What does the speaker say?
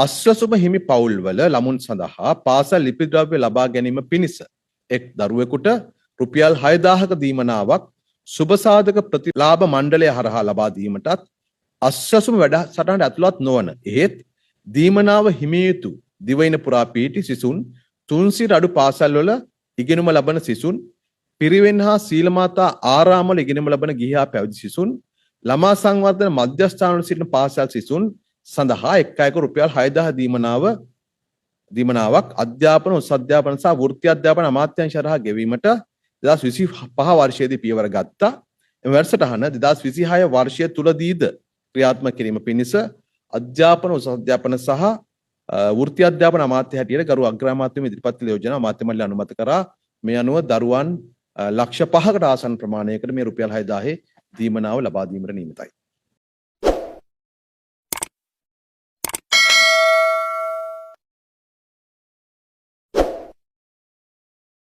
අස්වැසුම හිමි පවුල්වල ළමුන් සඳහා පාසල් ලිපි ද්‍රව්‍ය ලබා ගැනීම පිණිස එක් දරුවෙකුට රුපියල් 6000ක දීමනාවක් සුබසාධක ප්‍රතිලාභ මණ්ඩලය හරහා ලබා දීමටත් අස්වැසුම වැඩසටහනට ඇතුළත් නොවන එහෙත් දීමනාව හිමිය යුතු දිවයින පුරා පීටි සිසුන් 300 අඩු පාසල්වල ඉගෙනුම ලබන සිසුන් පිරිවෙන් හා සීලමාතා ආරාමවල ඉගෙනුම ලබන ගිහි හා පැවිදි සිසුන් ළමා සංවර්ධන මධ්‍යස්ථානවල සිටින පාසල් සිසුන් සඳහා එක් අයක රුපියල් 6000 දීමනාවක් අධ්‍යාපන උසස් අධ්‍යාපන සහ වෘත්ති අධ්‍යාපන අමාත්‍යාංශ හරහා ගෙවීමට 2025 වර්ෂයේදී පියවර ගත්තා. එම වැඩසටහන 2026 වර්ෂය තුලදීද ක්‍රියාත්මක කිරීම පිණිස අධ්‍යාපන උසස් අධ්‍යාපන සහ වෘත්ති අධ්‍යාපන අමාත්‍ය හැටියට ගරු අග්‍රාමාත්‍යම ඉදිරිපත් කළ යෝජනා අමාත්‍ය මණ්ඩලය අනුමත කරා. මේ අනුව දරුවන් ලක්ෂ 5කට ආසන්න ප්‍රමාණයකට මේ රුපියල් 6000 දීමනාව ලබා දීමට නියමිතයි.